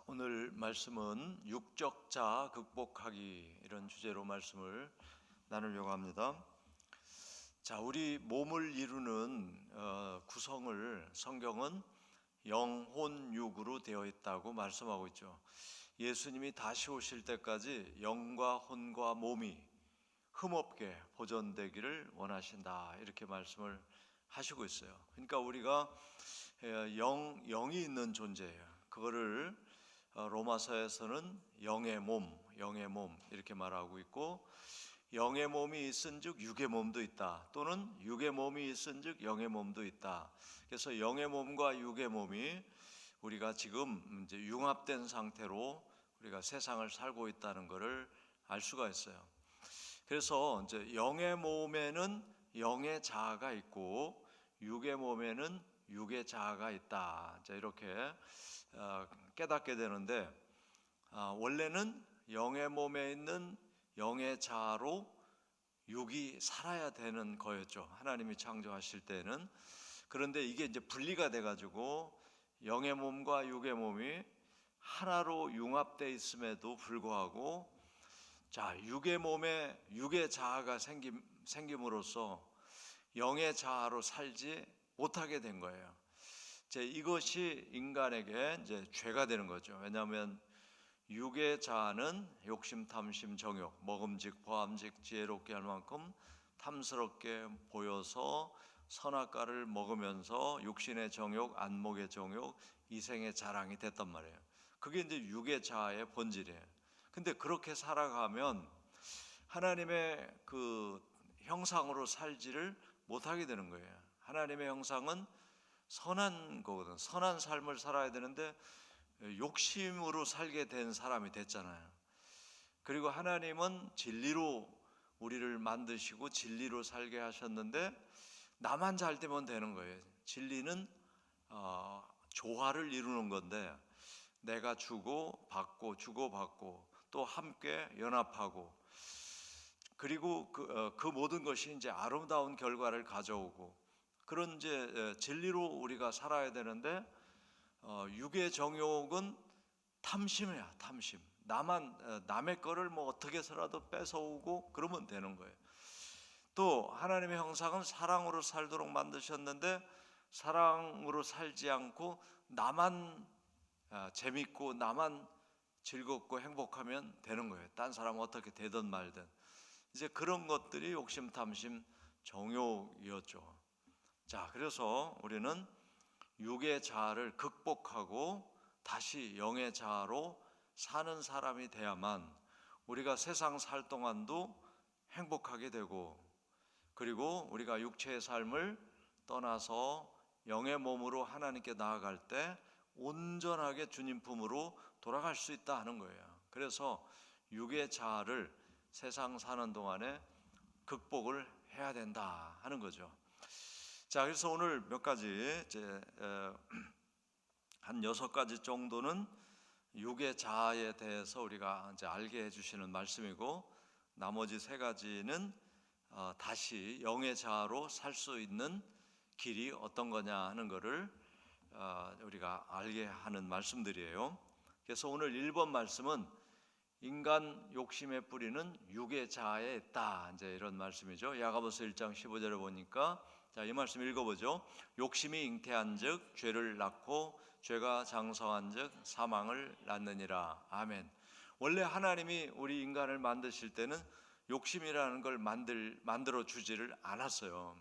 오늘 말씀은 육적 자아 극복하기, 이런 주제로 말씀을 나누려고 합니다. 자, 우리 몸을 이루는 구성을 성경은 영혼 육으로 되어 있다고 말씀하고 있죠. 예수님이 다시 오실 때까지 영과 혼과 몸이 흠없게 보존되기를 원하신다, 이렇게 말씀을 하시고 있어요. 그러니까 우리가 영이 있는 존재예요. 그거를 로마서에서는 영의 몸 이렇게 말하고 있고, 영의 몸이 있은즉 육의 몸도 있다, 또는 육의 몸이 있은즉 영의 몸도 있다. 그래서 영의 몸과 육의 몸이 우리가 지금 이제 융합된 상태로 우리가 세상을 살고 있다는 것을 알 수가 있어요. 그래서 이제 영의 몸에는 영의 자아가 있고 육의 몸에는 육의 자아가 있다, 이제 이렇게 깨닫게 되는데, 원래는 영의 몸에 있는 영의 자아로 육이 살아야 되는 거였죠, 하나님이 창조하실 때는. 그런데 이게 이제 분리가 돼가지고 영의 몸과 육의 몸이 하나로 융합되어 있음에도 불구하고, 자, 육의 몸에 육의 자아가 생김으로써 영의 자아로 살지 못하게 된 거예요. 이것이 인간에게 이제 죄가 되는 거죠. 왜냐하면 육의 자아는 욕심, 탐심, 정욕, 먹음직, 보암직, 지혜롭게 할 만큼 탐스럽게 보여서 선악과를 먹으면서 육신의 정욕, 안목의 정욕, 이생의 자랑이 됐단 말이에요. 그게 이제 육의 자아의 본질이에요. 근데 그렇게 살아가면 하나님의 그 형상으로 살지를 못하게 되는 거예요. 하나님의 형상은 선한 거거든. 선한 삶을 살아야 되는데 욕심으로 살게 된 사람이 됐잖아요. 그리고 하나님은 진리로 우리를 만드시고 진리로 살게 하셨는데 나만 잘 되면 되는 거예요. 진리는 조화를 이루는 건데, 내가 주고 받고 주고 받고 또 함께 연합하고, 그리고 그 모든 것이 이제 아름다운 결과를 가져오고, 그런 이제 진리로 우리가 살아야 되는데, 육의 정욕은 탐심이야, 탐심. 남의 거를 뭐 어떻게 해서라도 뺏어오고 그러면 되는 거예요. 또 하나님의 형상은 사랑으로 살도록 만드셨는데, 사랑으로 살지 않고 나만 재밌고 나만 즐겁고 행복하면 되는 거예요. 딴 사람은 어떻게 되든 말든. 이제 그런 것들이 욕심, 탐심, 정욕이었죠. 자, 그래서 우리는 육의 자아를 극복하고 다시 영의 자아로 사는 사람이 돼야만 우리가 세상 살 동안도 행복하게 되고, 그리고 우리가 육체의 삶을 떠나서 영의 몸으로 하나님께 나아갈 때 온전하게 주님 품으로 돌아갈 수 있다 하는 거예요. 그래서 육의 자아를 세상 사는 동안에 극복을 해야 된다 하는 거죠. 자, 그래서 오늘 몇 가지, 한 6가지 정도는 육의 자아에 대해서 우리가 이제 알게 해주시는 말씀이고, 나머지 3가지는 다시 영의 자아로 살 수 있는 길이 어떤 거냐 하는 것을 우리가 알게 하는 말씀들이에요. 그래서 오늘 1번 말씀은 인간 욕심의 뿌리는 육의 자아에 있다, 이제 이런 말씀이죠. 야고보서 1장 15절에 보니까, 자, 이 말씀 읽어보죠. 욕심이 잉태한즉 죄를 낳고 죄가 장성한즉 사망을 낳느니라. 아멘. 원래 하나님이 우리 인간을 만드실 때는 욕심이라는 걸 만들어 주지를 않았어요.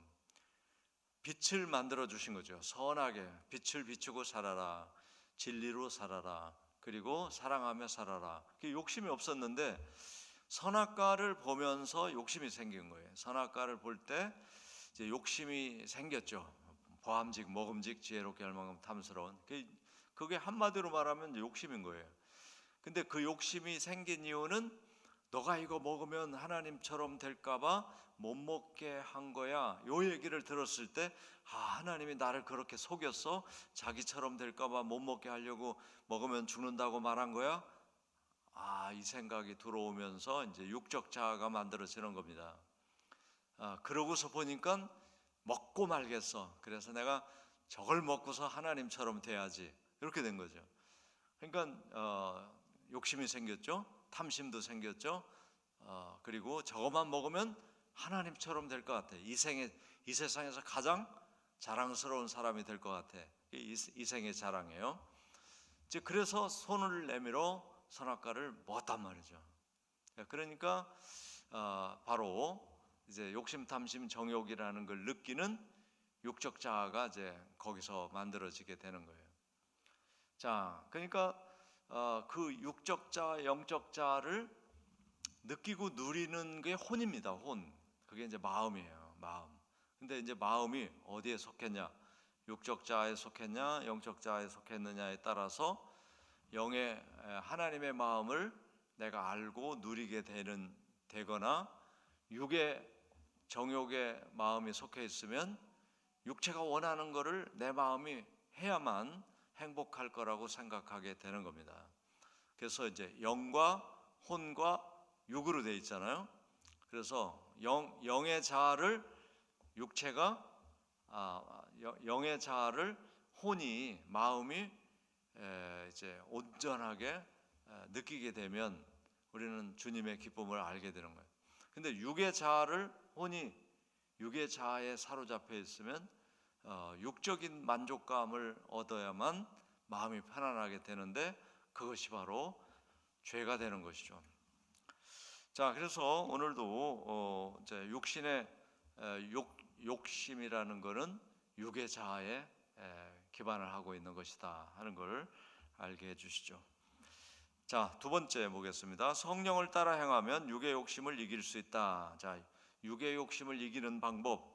빛을 만들어 주신 거죠. 선하게 빛을 비추고 살아라, 진리로 살아라, 그리고 사랑하며 살아라. 욕심이 없었는데 선악과를 보면서 욕심이 생긴 거예요. 선악과를 볼 때 이제 욕심이 생겼죠. 보암직, 먹음직, 지혜롭게 할 만큼 탐스러운. 그게 한마디로 말하면 욕심인 거예요. 근데 그 욕심이 생긴 이유는 너가 이거 먹으면 하나님처럼 될까봐 못 먹게 한 거야, 요 얘기를 들었을 때, 하나님이 나를 그렇게 속였어? 자기처럼 될까봐 못 먹게 하려고 먹으면 죽는다고 말한 거야? 이 생각이 들어오면서 이제 육적 자아가 만들어지는 겁니다. 그러고서 보니까 먹고 말겠어. 그래서 내가 저걸 먹고서 하나님처럼 돼야지, 이렇게 된 거죠. 그러니까 욕심이 생겼죠. 탐심도 생겼죠. 그리고 저것만 먹으면 하나님처럼 될 것 같아. 이 세상에서 가장 자랑스러운 사람이 될 것 같아. 이 생의 자랑이에요. 그래서 손을 내밀어 선악과를 먹었단 말이죠. 그러니까 바로 이제 욕심, 탐심, 정욕이라는 걸 느끼는 육적 자아가 이제 거기서 만들어지게 되는 거예요. 자, 그러니까 그 육적 자아, 영적 자아를 느끼고 누리는 게 혼입니다. 혼. 그게 이제 마음이에요. 마음. 근데 이제 마음이 어디에 속했냐? 육적 자아에 속했냐, 영적 자아에 속했느냐에 따라서 하나님의 마음을 내가 알고 누리게 되거나 육의 정욕의 마음이 속해 있으면 육체가 원하는 것을 내 마음이 해야만 행복할 거라고 생각하게 되는 겁니다. 그래서 이제 영과 혼과 육으로 되어 있잖아요. 그래서 영의 자아를 육체가 영의 자아를 혼이 마음이 이제 온전하게 느끼게 되면 우리는 주님의 기쁨을 알게 되는 거예요. 근데 육의 자아를 혼이 육의 자아에 사로잡혀 있으면 육적인 만족감을 얻어야만 마음이 편안하게 되는데 그것이 바로 죄가 되는 것이죠. 자, 그래서 오늘도 이제 육신의 욕심이라는 것은 육의 자아에 기반을 하고 있는 것이다 하는 걸 알게 해주시죠. 자, 두 번째 보겠습니다. 성령을 따라 행하면 육의 욕심을 이길 수 있다. 자, 육의 욕심을 이기는 방법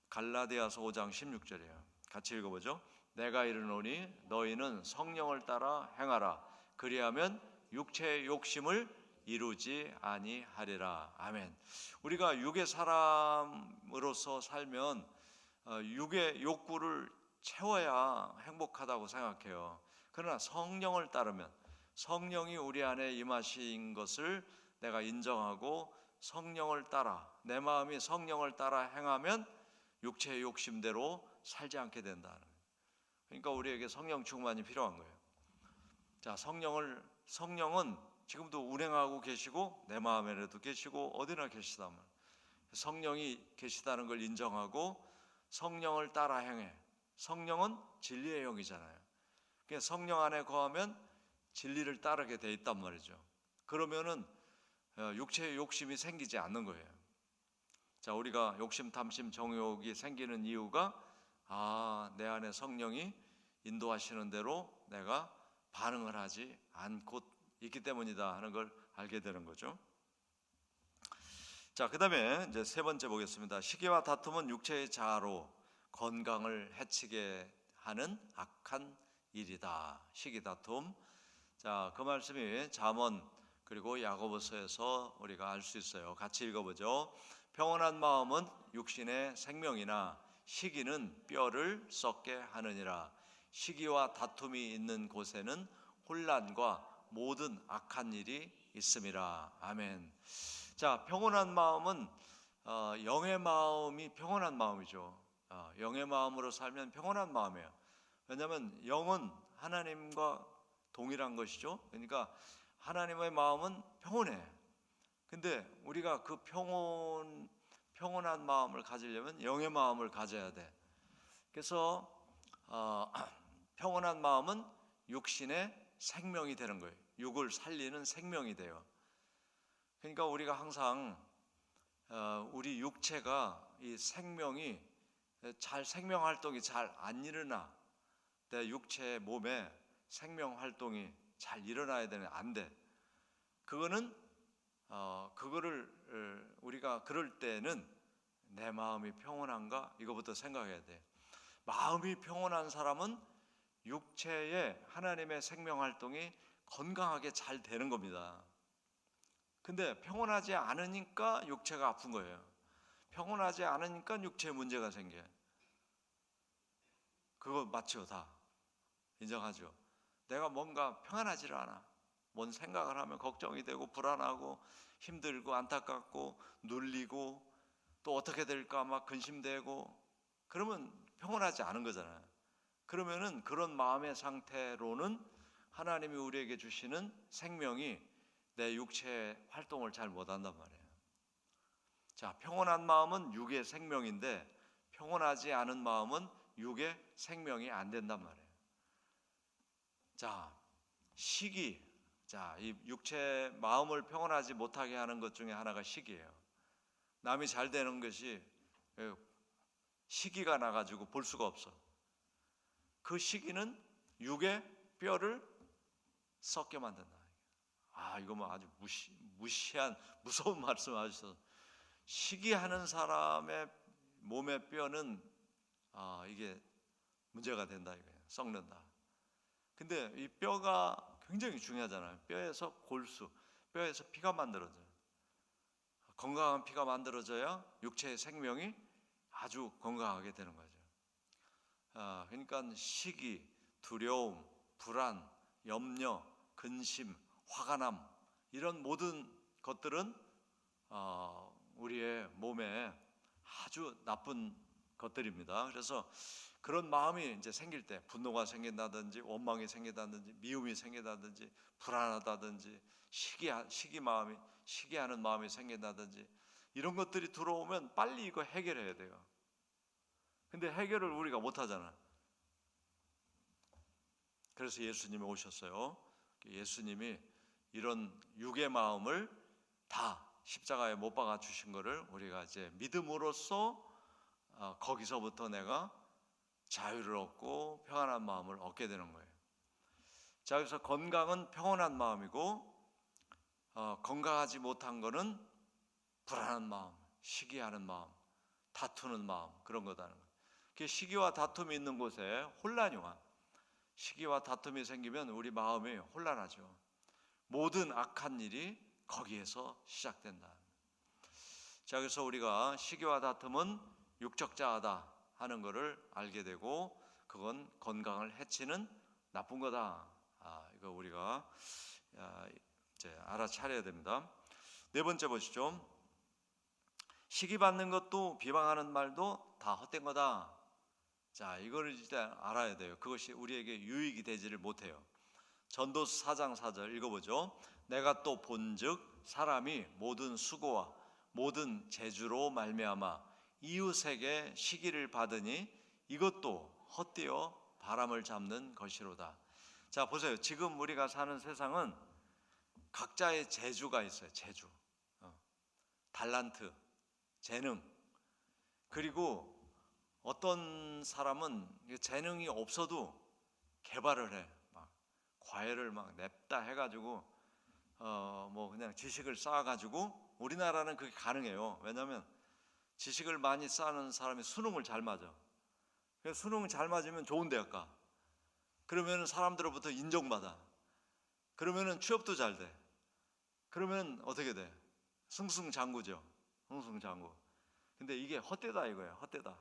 갈라디아서 5장 16절이에요. 같이 읽어보죠. 내가 이르노니 너희는 성령을 따라 행하라. 그리하면 육체의 욕심을 이루지 아니하리라. 아멘. 우리가 육의 사람으로서 살면 육의 욕구를 채워야 행복하다고 생각해요. 그러나 성령을 따르면 성령이 우리 안에 임하신 것을 내가 인정하고 성령을 따라 내 마음이 성령을 따라 행하면 육체의 욕심대로 살지 않게 된다는 거예요. 그러니까 우리에게 성령 충만이 필요한 거예요. 자, 성령은 지금도 운행하고 계시고 내 마음에도 계시고 어디나 계시단 말이에요. 성령이 계시다는 걸 인정하고 성령을 따라 행해. 성령은 진리의 영이잖아요. 그러니까 성령 안에 거하면 진리를 따르게 돼 있단 말이죠. 그러면은 육체의 욕심이 생기지 않는 거예요. 자, 우리가 욕심, 탐심, 정욕이 생기는 이유가 내 안에 성령이 인도하시는 대로 내가 반응을 하지 않고 있기 때문이다 하는 걸 알게 되는 거죠. 자, 그다음에 이제 세 번째 보겠습니다. 시기와 다툼은 육체의 자아로 건강을 해치게 하는 악한 일이다. 시기 다툼. 자, 그 말씀이 잠언 그리고 야고보서에서 우리가 알 수 있어요. 같이 읽어보죠. 평온한 마음은 육신의 생명이나 시기는 뼈를 썩게 하느니라. 시기와 다툼이 있는 곳에는 혼란과 모든 악한 일이 있음이라. 아멘. 자, 평온한 마음은 영의 마음이 평온한 마음이죠. 영의 마음으로 살면 평온한 마음이에요. 왜냐하면 영은 하나님과 동일한 것이죠. 그러니까 하나님의 마음은 평온해. 근데 우리가 그 평온한 마음을 가지려면 영의 마음을 가져야 돼. 그래서 평온한 마음은 육신의 생명이 되는 거예요. 육을 살리는 생명이 돼요. 그러니까 우리가 항상 우리 육체가 이 생명이 생명 활동이 잘 안 일어나. 내 육체 몸에 생명 활동이 잘 일어나야 되는데 안 돼. 그거는 그거를 우리가 그럴 때는 내 마음이 평온한가 이거부터 생각해야 돼. 마음이 평온한 사람은 육체에 하나님의 생명 활동이 건강하게 잘 되는 겁니다. 근데 평온하지 않으니까 육체가 아픈 거예요. 평온하지 않으니까 육체에 문제가 생겨요. 그거 맞죠? 다 인정하죠? 내가 뭔가 평안하지를 않아. 뭔 생각을 하면 걱정이 되고 불안하고 힘들고 안타깝고 눌리고 또 어떻게 될까 막 근심되고 그러면 평온하지 않은 거잖아요. 그러면은 그런 마음의 상태로는 하나님이 우리에게 주시는 생명이 내 육체의 활동을 잘 못한단 말이에요. 자, 평온한 마음은 육의 생명인데 평온하지 않은 마음은 육의 생명이 안 된단 말이에요. 자, 시기. 자, 이 육체 마음을 평온하지 못하게 하는 것 중에 하나가 시기예요. 남이 잘 되는 것이 시기가 나가지고 볼 수가 없어. 그 시기는 육의 뼈를 썩게 만든다. 이거 뭐 아주 무시한 무서운 말씀하셔서, 시기하는 사람의 몸의 뼈는 이게 문제가 된다 이거예요. 썩는다. 근데 이 뼈가 굉장히 중요하잖아요. 뼈에서 골수, 뼈에서 피가 만들어져요. 건강한 피가 만들어져야 육체의 생명이 아주 건강하게 되는 거죠. 그러니까 시기, 두려움, 불안, 염려, 근심, 화가남, 이런 모든 것들은 우리의 몸에 아주 나쁜 것들입니다. 그래서 그런 마음이 이제 생길 때, 분노가 생긴다든지 원망이 생긴다든지 미움이 생긴다든지 불안하다든지 시기하는 마음이 생긴다든지 이런 것들이 들어오면 빨리 이거 해결해야 돼요. 근데 해결을 우리가 못하잖아. 그래서 예수님이 오셨어요. 예수님이 이런 육의 마음을 다 십자가에 못 박아 주신 것을 우리가 이제 믿음으로써 거기서부터 내가 자유를 얻고 평안한 마음을 얻게 되는 거예요. 자, 그래서 건강은 평온한 마음이고 건강하지 못한 거는 불안한 마음, 시기하는 마음, 다투는 마음, 그런 거다는 거예요. 시기와 다툼이 있는 곳에 혼란이 와. 시기와 다툼이 생기면 우리 마음이 혼란하죠. 모든 악한 일이 거기에서 시작된다. 자, 그래서 우리가 시기와 다툼은 육적 자아다 하는 것을 알게 되고, 그건 건강을 해치는 나쁜 거다. 이거 우리가 이제 알아차려야 됩니다. 네 번째 보시죠. 시기 받는 것도 비방하는 말도 다 헛된 거다. 자, 이거를 일단 알아야 돼요. 그것이 우리에게 유익이 되지를 못해요. 전도서 4장 4절 읽어보죠. 내가 또 본즉 사람이 모든 수고와 모든 재주로 말미암아 이웃에게 시기를 받으니 이것도 헛되어 바람을 잡는 것이로다. 자, 보세요. 지금 우리가 사는 세상은 각자의 재주가 있어요. 재주, 달란트, 재능. 그리고 어떤 사람은 재능이 없어도 개발을 해. 막 과외를 막 냅다 해가지고 뭐 그냥 지식을 쌓아가지고, 우리나라는 그게 가능해요. 왜냐하면 지식을 많이 쌓는 사람이 수능을 잘 맞아. 그래서 수능을 잘 맞으면 좋은 대학 가. 그러면 사람들로부터 인정받아. 그러면 취업도 잘 돼. 그러면 어떻게 돼? 승승장구죠. 승승장구. 근데 이게 헛되다 이거예요. 헛되다.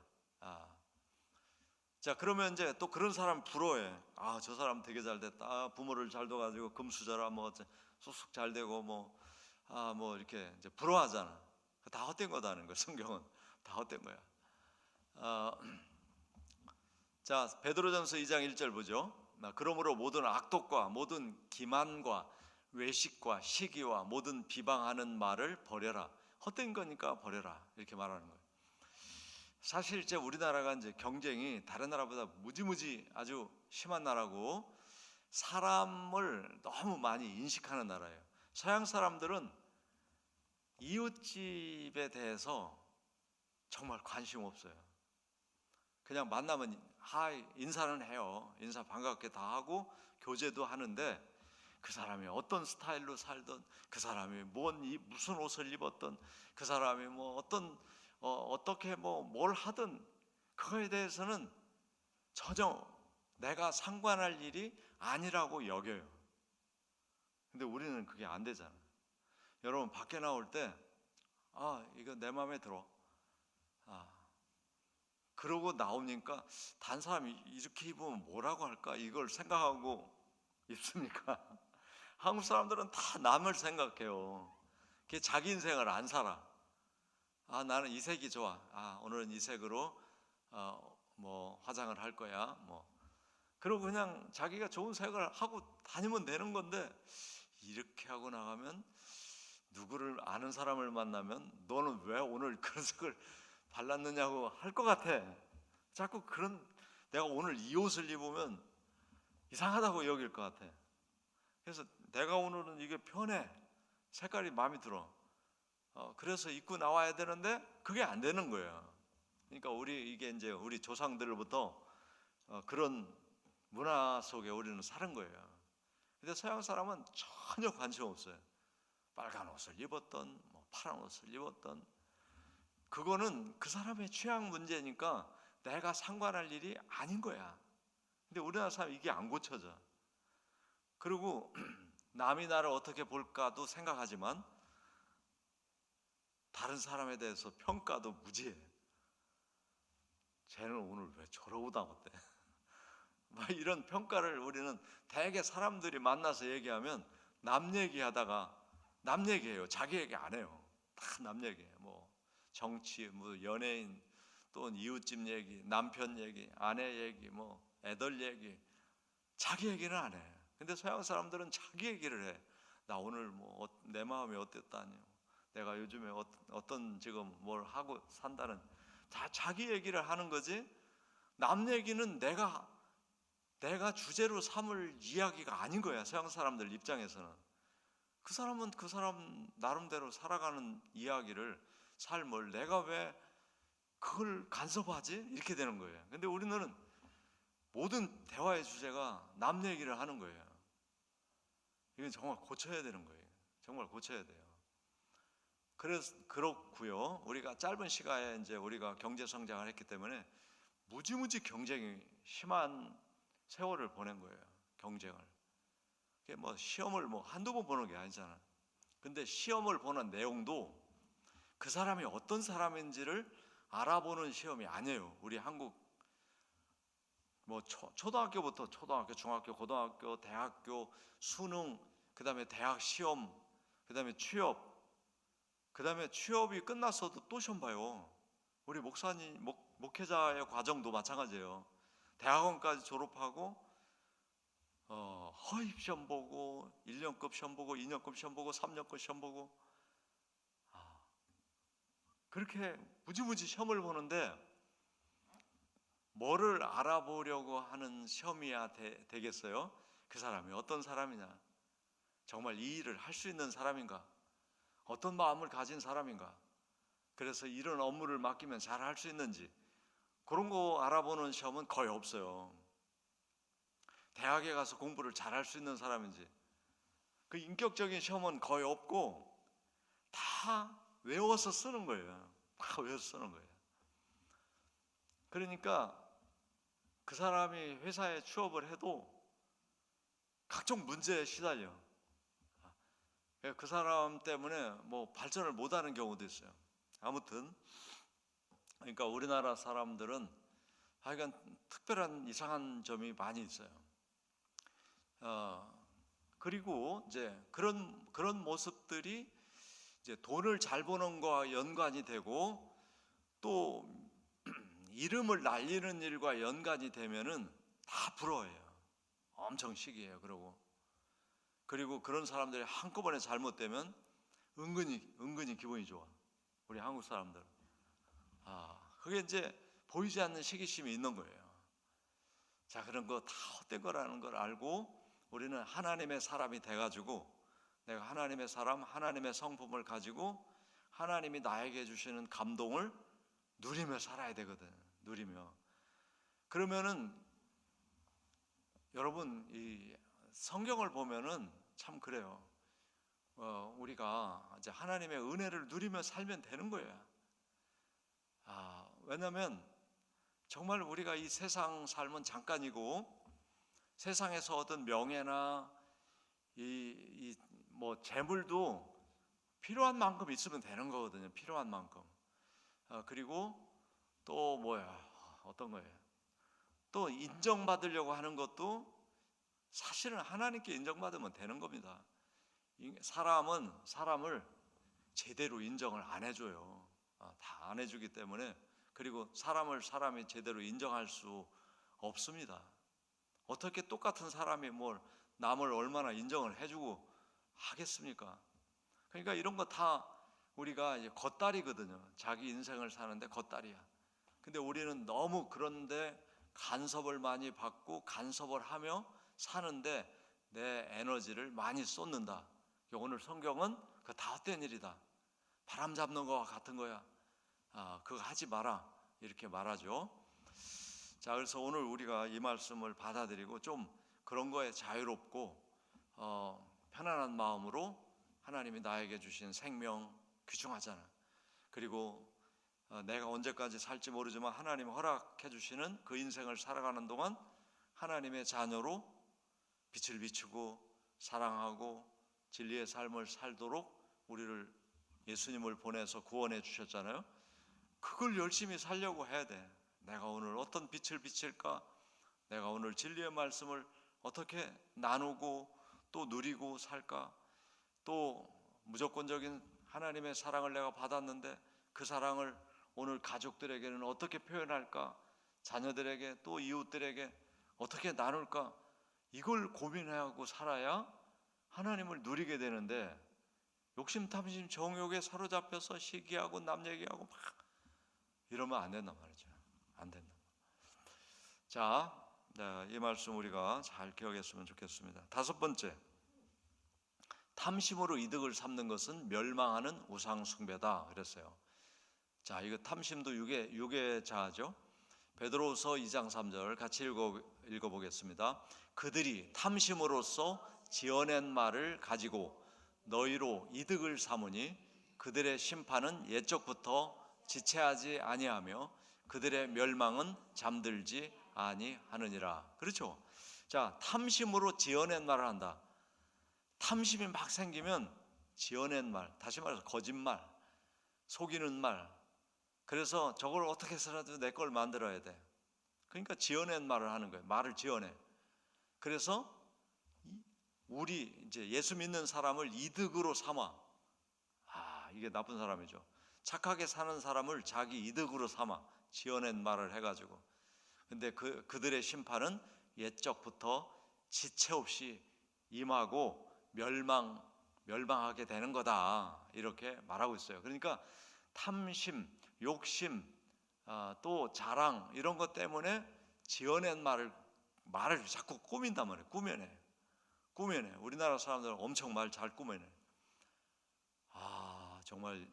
자, 그러면 이제 또 그런 사람 부러워해. 저 사람 되게 잘 됐다. 부모를 잘 둬가지고 금수저라 뭐 쑥쑥 잘 되고 뭐 이렇게 이제 부러워하잖아. 다 헛된 거다는 거야. 성경은 다 헛된 거야. 자, 베드로전서 2장 1절 보죠. 그러므로 모든 악독과 모든 기만과 외식과 시기와 모든 비방하는 말을 버려라. 헛된 거니까 버려라. 이렇게 말하는 거예요. 사실 이제 우리나라가 이제 경쟁이 다른 나라보다 무지무지 아주 심한 나라고, 사람을 너무 많이 인식하는 나라예요. 서양 사람들은 이웃집에 대해서 정말 관심 없어요. 그냥 만나면 하이 인사는 해요. 인사 반갑게 다 하고 교제도 하는데, 그 사람이 어떤 스타일로 살던, 그 사람이 무슨 옷을 입었던, 그 사람이 뭐 어떻게 뭘 하든 그거에 대해서는 전혀 내가 상관할 일이 아니라고 여겨요. 근데 우리는 그게 안 되잖아요. 여러분 밖에 나올 때 이거 내 마음에 들어. 그러고 나오니까 다른 사람이 이렇게 입으면 뭐라고 할까 이걸 생각하고 입습니까? 한국 사람들은 다 남을 생각해요. 그게 자기 인생을 안 살아. 나는 이 색이 좋아. 오늘은 이 색으로 뭐 화장을 할 거야. 뭐 그리고 그냥 자기가 좋은 생각을 하고 다니면 되는 건데, 이렇게 하고 나가면 누구를 아는 사람을 만나면 너는 왜 오늘 그런 색을 발랐느냐고 할 것 같아. 자꾸 그런, 내가 오늘 이 옷을 입으면 이상하다고 여길 것 같아. 그래서 내가 오늘은 이게 편해, 색깔이 마음에 들어, 그래서 입고 나와야 되는데 그게 안 되는 거예요. 그러니까 이게 이제 우리 조상들로부터 그런 문화 속에 우리는 사는 거예요. 근데 서양 사람은 전혀 관심 없어요. 빨간 옷을 입었던 뭐 파란 옷을 입었던, 그거는 그 사람의 취향 문제니까 내가 상관할 일이 아닌 거야. 근데 우리나라 사람 이게 안 고쳐져. 그리고 남이 나를 어떻게 볼까도 생각하지만 다른 사람에 대해서 평가도 무지해. 쟤는 오늘 왜 저러고 나왔대? 막 이런 평가를 우리는 대개 사람들이 만나서 얘기하면 남 얘기하다가, 남 얘기해요. 자기 얘기 안 해요. 다 남 얘기해요. 뭐 정치, 뭐 연예인, 또 이웃집 얘기, 남편 얘기, 아내 얘기, 뭐 애들 얘기, 자기 얘기는 안 해. 근데 서양 사람들은 자기 얘기를 해. 나 오늘 뭐 내 마음이 어땠다니, 내가 요즘에 어떤 지금 뭘 하고 산다는, 다 자기 얘기를 하는 거지. 남 얘기는 내가 주제로 삼을 이야기가 아닌 거야. 서양 사람들 입장에서는 그 사람은 그 사람 나름대로 살아가는 이야기를, 삶을 내가 왜 그걸 간섭하지? 이렇게 되는 거예요. 근데 우리는 모든 대화의 주제가 남 얘기를 하는 거예요. 이건 정말 고쳐야 되는 거예요. 정말 고쳐야 돼요. 그래서 그렇고요. 우리가 짧은 시간에 이제 우리가 경제 성장을 했기 때문에 무지무지 경쟁이 심한 세월을 보낸 거예요. 경쟁을. 그게 뭐 시험을 뭐 한두 번 보는 게 아니잖아. 근데 시험을 보는 내용도 그 사람이 어떤 사람인지를 알아보는 시험이 아니에요. 우리 한국 뭐 초등학교부터, 초등학교, 중학교, 고등학교, 대학교 수능, 그다음에 대학 시험, 그다음에 취업, 그다음에 취업이 끝났어도 또 시험 봐요. 우리 목회자의 과정도 마찬가지예요. 대학원까지 졸업하고 허입 시험 보고, 1년급 시험 보고, 2년급 시험 보고, 3년급 시험 보고, 그렇게 무지무지 시험을 보는데 뭐를 알아보려고 하는 시험이야 되겠어요? 그 사람이 어떤 사람이냐, 정말 이 일을 할 수 있는 사람인가, 어떤 마음을 가진 사람인가, 그래서 이런 업무를 맡기면 잘 할 수 있는지, 그런 거 알아보는 시험은 거의 없어요. 대학에 가서 공부를 잘 할 수 있는 사람인지, 그 인격적인 시험은 거의 없고 다 외워서 쓰는 거예요. 다 외워서 쓰는 거예요. 그러니까 그 사람이 회사에 취업을 해도 각종 문제에 시달려. 그 사람 때문에 뭐 발전을 못하는 경우도 있어요. 아무튼 그러니까 우리나라 사람들은 하여간 특별한 이상한 점이 많이 있어요. 그리고 이제 그런 모습들이 이제 돈을 잘 버는 거와 연관이 되고, 또 이름을 날리는 일과 연관이 되면은 다 부러워해요. 엄청 시기해요. 그리고 그런 사람들이 한꺼번에 잘못되면 은근히 기분이 좋아. 우리 한국 사람들. 그게 이제 보이지 않는 시기심이 있는 거예요. 자, 그런 거 다 헛된 거라는 걸 알고 우리는 하나님의 사람이 돼가지고, 내가 하나님의 사람, 하나님의 성품을 가지고 하나님이 나에게 주시는 감동을 누리며 살아야 되거든. 누리며. 그러면은 여러분, 이 성경을 보면은 참 그래요. 우리가 이제 하나님의 은혜를 누리며 살면 되는 거예요. 왜냐하면 정말 우리가 이 세상 삶은 잠깐이고, 세상에서 얻은 명예나 뭐 재물도 필요한 만큼 있으면 되는 거거든요. 필요한 만큼. 그리고 또 어떤 거예요? 또 인정받으려고 하는 것도 사실은 하나님께 인정받으면 되는 겁니다. 사람은 사람을 제대로 인정을 안 해줘요. 다 안 해주기 때문에. 그리고 사람이 제대로 인정할 수 없습니다. 어떻게 똑같은 사람이 뭘 남을 얼마나 인정을 해주고 하겠습니까? 그러니까 이런 거 다 우리가 이제 겉다리거든요. 자기 인생을 사는데 겉다리야. 근데 우리는 너무 그런데 간섭을 많이 받고 간섭을 하며 사는데 내 에너지를 많이 쏟는다. 오늘 성경은 그 다 헛된 일이다. 바람 잡는 거와 같은 거야. 그거 하지 마라. 이렇게 말하죠. 자, 그래서 오늘 우리가 이 말씀을 받아들이고 좀 그런 거에 자유롭고 편안한 마음으로 하나님이 나에게 주신 생명 귀중하잖아. 그리고 내가 언제까지 살지 모르지만 하나님이 허락해 주시는 그 인생을 살아가는 동안 하나님의 자녀로 빛을 비추고 사랑하고 진리의 삶을 살도록 우리를 예수님을 보내서 구원해 주셨잖아요. 그걸 열심히 살려고 해야 돼. 내가 오늘 어떤 빛을 비칠까? 내가 오늘 진리의 말씀을 어떻게 나누고 또 누리고 살까? 또 무조건적인 하나님의 사랑을 내가 받았는데 그 사랑을 오늘 가족들에게는 어떻게 표현할까? 자녀들에게 또 이웃들에게 어떻게 나눌까? 이걸 고민하고 살아야 하나님을 누리게 되는데 욕심 탐심 정욕에 사로잡혀서 시기하고 남 얘기하고 막 이러면 안 된단 말이죠. 안 된다. 자, 이 말씀 우리가 잘 기억했으면 좋겠습니다. 다섯 번째, 탐심으로 이득을 삼는 것은 멸망하는 우상 숭배다 그랬어요. 자, 이거 탐심도 육의 자아죠. 베드로후서 2장 3절 같이 읽어보겠습니다. 그들이 탐심으로써 지어낸 말을 가지고 너희로 이득을 삼으니 그들의 심판은 옛적부터 지체하지 아니하며 그들의 멸망은 잠들지 아니하느니라. 그렇죠? 자, 탐심으로 지어낸 말을 한다. 탐심이 막 생기면 지어낸 말, 다시 말해서 거짓말, 속이는 말. 그래서 저걸 어떻게 해서라도 내 걸 만들어야 돼. 그러니까 지어낸 말을 하는 거예요. 말을 지어내. 그래서 우리 이제 예수 믿는 사람을 이득으로 삼아. 이게 나쁜 사람이죠. 착하게 사는 사람을 자기 이득으로 삼아 지어낸 말을 해가지고. 근데 그들의 심판은 옛적부터 지체 없이 임하고 멸망하게 되는 거다. 이렇게 말하고 있어요. 그러니까 탐심, 욕심, 또 자랑 이런 것 때문에 지어낸 말을 자꾸 꾸민단 말이에요. 꾸며내. 우리나라 사람들은 엄청 말 잘 꾸며내. 정말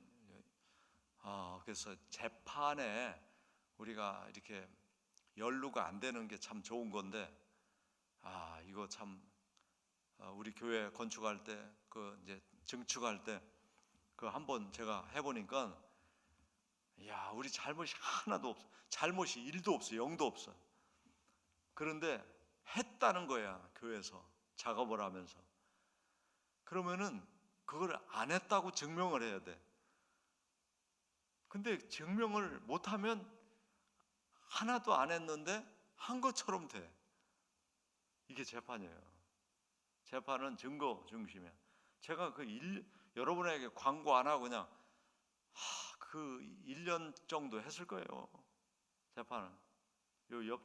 그래서 재판에 우리가 이렇게 연루가 안 되는 게 참 좋은 건데 이거 참 우리 교회 건축할 때 그 이제 증축할 때 그 한번 제가 해보니까 우리 잘못이 하나도 없어. 잘못이 1도 없어. 0도 없어. 그런데 했다는 거야. 교회에서 작업을 하면서. 그러면은 그걸 안 했다고 증명을 해야 돼. 근데 증명을 못하면 하나도 안 했는데 한 것처럼 돼. 이게 재판이에요. 재판은 증거 중심이야. 제가 여러분에게 광고 안 하고 그냥 그 1년 정도 했을 거예요. 재판은. 요 옆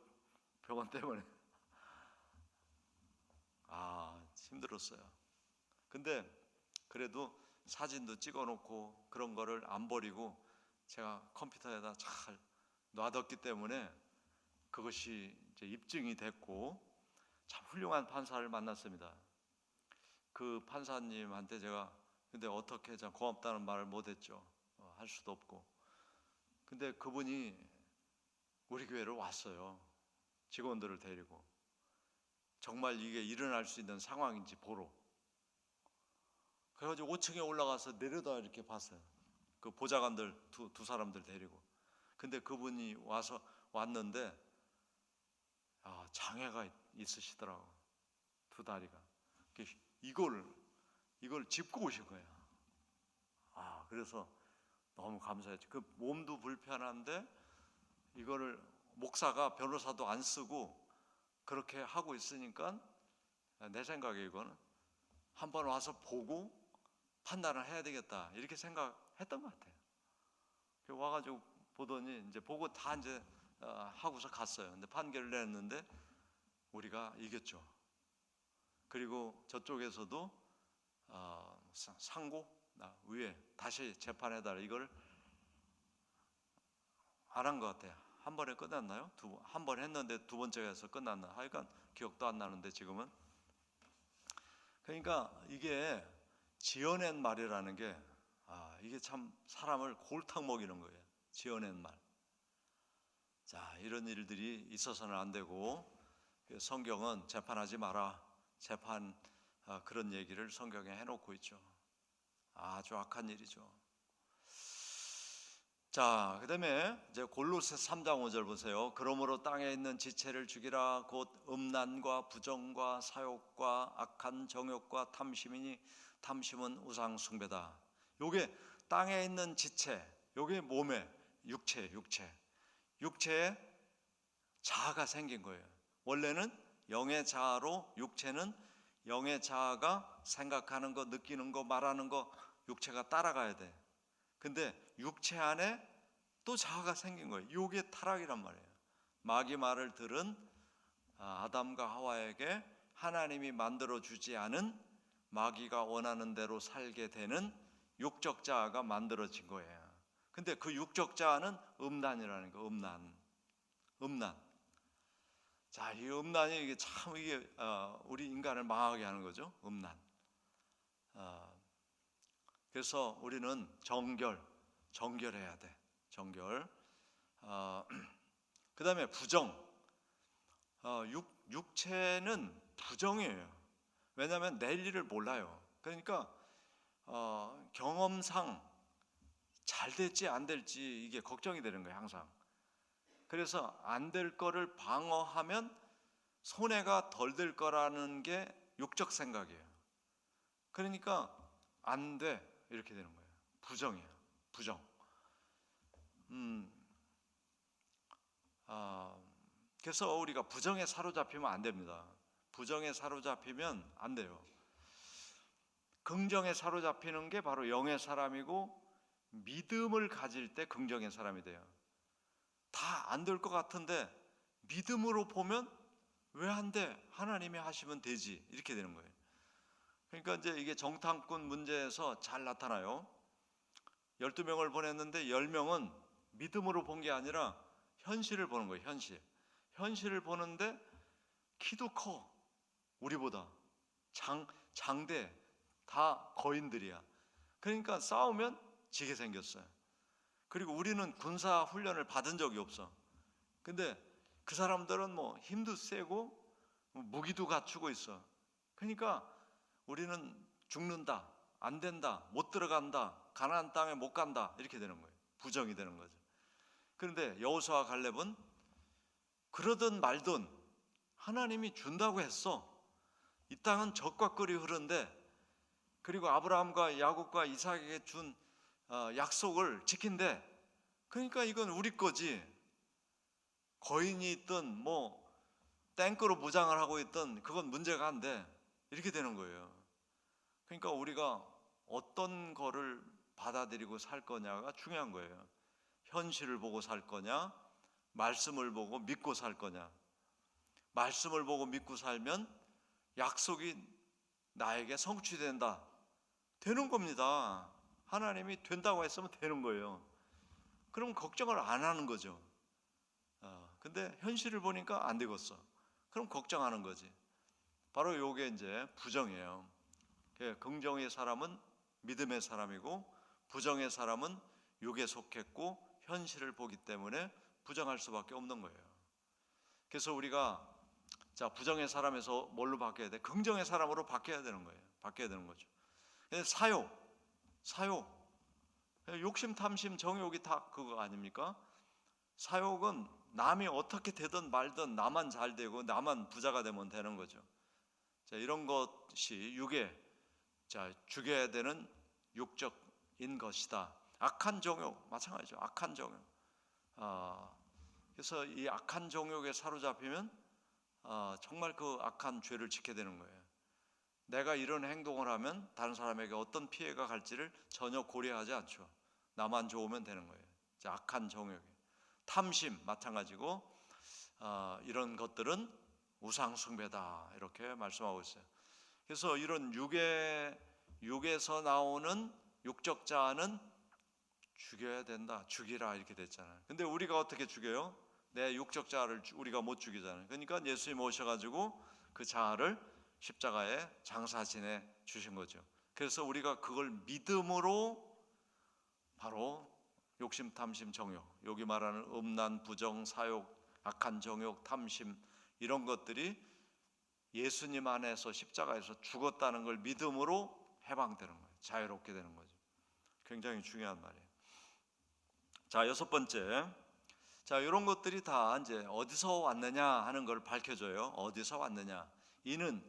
병원 때문에. 힘들었어요. 근데 그래도 사진도 찍어놓고 그런 거를 안 버리고 제가 컴퓨터에다 잘 놔뒀기 때문에 그것이 이제 입증이 됐고 참 훌륭한 판사를 만났습니다. 그 판사님한테 제가 근데 어떻게 참 고맙다는 말을 못했죠. 할 수도 없고. 근데 그분이 우리 교회를 왔어요. 직원들을 데리고. 정말 이게 일어날 수 있는 상황인지 보러. 그래가지고 5층에 올라가서 내려다 이렇게 봤어요. 그 보좌관들 두 사람들 데리고. 근데 그분이 왔는데 장애가 있으시더라고. 두 다리가. 이걸 짚고 오신 거예요. 그래서 너무 감사했죠. 그 몸도 불편한데 이거를 목사가 변호사도 안 쓰고 그렇게 하고 있으니까 내 생각에 이거는 한번 와서 보고 판단을 해야 되겠다 이렇게 생각했던 것 같아요. 와가지고 보더니 이제 보고 다 이제 하고서 갔어요. 근데 판결을 냈는데 우리가 이겼죠. 그리고 저쪽에서도 상고 위에 다시 재판해달라 이걸 안 한 것 같아요. 한 번에 끝났나요? 한 번 했는데 두 번째가 해서 끝났나? 하여간 기억도 안 나는데 지금은. 그러니까 이게 지어낸 말이라는 게 이게 참 사람을 골탕 먹이는 거예요. 지어낸 말. 자, 이런 일들이 있어서는 안 되고 성경은 재판하지 마라. 재판 그런 얘기를 성경에 해놓고 있죠. 아주 악한 일이죠. 자, 그다음에 이제 골로새 3장 5절 보세요. 그러므로 땅에 있는 지체를 죽이라. 곧 음란과 부정과 사욕과 악한 정욕과 탐심이니 탐심은 우상 숭배다. 요게 땅에 있는 지체, 요게 몸에 육체에 자아가 생긴 거예요. 원래는 영의 자아로 육체는 영의 자아가 생각하는 거, 느끼는 거, 말하는 거 육체가 따라가야 돼. 근데 육체 안에 또 자아가 생긴 거예요. 이게 타락이란 말이에요. 마귀 말을 들은 아담과 하와에게 하나님이 만들어주지 않은 마귀가 원하는 대로 살게 되는 육적 자아가 만들어진 거예요. 근데 그 육적 자아는 음란이라는 거. 음란. 자, 이 음란이 이게 참 우리 인간을 망하게 하는 거죠. 음란. 그래서 우리는 정결해야 돼. 정결. 그 다음에 부정. 육체는 부정이에요. 왜냐하면 내일 일을 몰라요. 그러니까 경험상 잘 될지 안 될지 이게 걱정이 되는 거예요. 항상. 그래서 안 될 거를 방어하면 손해가 덜 될 거라는 게 육적 생각이에요. 그러니까 안 돼 이렇게 되는 거예요. 부정이에요. 부정. 그래서 우리가 부정에 사로잡히면 안 됩니다. 부정에 사로잡히면 안 돼요. 긍정에 사로잡히는 게 바로 영의 사람이고 믿음을 가질 때 긍정의 사람이 돼요. 다 안 될 것 같은데 믿음으로 보면 왜 안 돼? 하나님이 하시면 되지. 이렇게 되는 거예요. 그러니까 이제 이게 정탐꾼 문제에서 잘 나타나요. 12명을 보냈는데 10명은 믿음으로 본 게 아니라 현실을 보는 거예요. 현실을 보는데 키도 커. 우리보다. 장대. 다 거인들이야. 그러니까 싸우면 지게 생겼어요. 그리고 우리는 군사 훈련을 받은 적이 없어. 근데 그 사람들은 뭐 힘도 세고 무기도 갖추고 있어. 그러니까 우리는 죽는다, 안 된다, 못 들어간다, 가나안 땅에 못 간다 이렇게 되는 거예요. 부정이 되는 거죠. 그런데 여호수아와 갈렙은 그러든 말든 하나님이 준다고 했어. 이 땅은 젖과 꿀이 흐르는데 그리고 아브라함과 야곱과 이삭에게 준 약속을 지킨대. 그러니까 이건 우리 거지. 거인이 있든 뭐 탱크로 무장을 하고 있든 그건 문제가 안 돼. 이렇게 되는 거예요. 그러니까 우리가 어떤 거를 받아들이고 살 거냐가 중요한 거예요. 현실을 보고 살 거냐, 말씀을 보고 믿고 살 거냐. 말씀을 보고 믿고 살면 약속이 나에게 성취된다. 되는 겁니다. 하나님이 된다고 했으면 되는 거예요. 그럼 걱정을 안 하는 거죠. 근데 현실을 보니까 안 되겠어. 그럼 걱정하는 거지. 바로 요게 이제 부정이에요. 긍정의 사람은 믿음의 사람이고 부정의 사람은 육에 속했고 현실을 보기 때문에 부정할 수밖에 없는 거예요. 그래서 우리가 자 부정의 사람에서 뭘로 바뀌어야 돼? 긍정의 사람으로 바뀌어야 되는 거예요. 바뀌어야 되는 거죠. 사욕, 욕심, 탐심, 정욕이 다 그거 아닙니까? 사욕은 남이 어떻게 되든 말든 나만 잘 되고 나만 부자가 되면 되는 거죠. 자, 이런 것이 육에 죽여야 되는 육적인 것이다. 악한 정욕 마찬가지죠. 악한 정욕. 그래서 이 악한 정욕에 사로잡히면 정말 그 악한 죄를 짓게 되는 거예요. 내가 이런 행동을 하면 다른 사람에게 어떤 피해가 갈지를 전혀 고려하지 않죠. 나만 좋으면 되는 거예요. 자, 악한 정욕. 탐심 마찬가지고 이런 것들은 우상 숭배다 이렇게 말씀하고 있어요. 그래서 이런 육에서 나오는 육적 자아는 죽여야 된다, 죽이라 이렇게 됐잖아요. 근데 우리가 어떻게 죽여요? 내 육적 자아를 우리가 못 죽이잖아요. 그러니까 예수님이 오셔가지고 그 자아를 십자가에 장사지내 주신 거죠. 그래서 우리가 그걸 믿음으로 바로 욕심, 탐심, 정욕, 여기 말하는 음란, 부정, 사욕, 악한 정욕, 탐심 이런 것들이 예수님 안에서 십자가에서 죽었다는 걸 믿음으로 해방되는 거예요. 자유롭게 되는 거죠. 굉장히 중요한 말이에요. 자, 여섯 번째. 자, 이런 것들이 다 이제 어디서 왔느냐 하는 걸 밝혀줘요. 어디서 왔느냐. 이는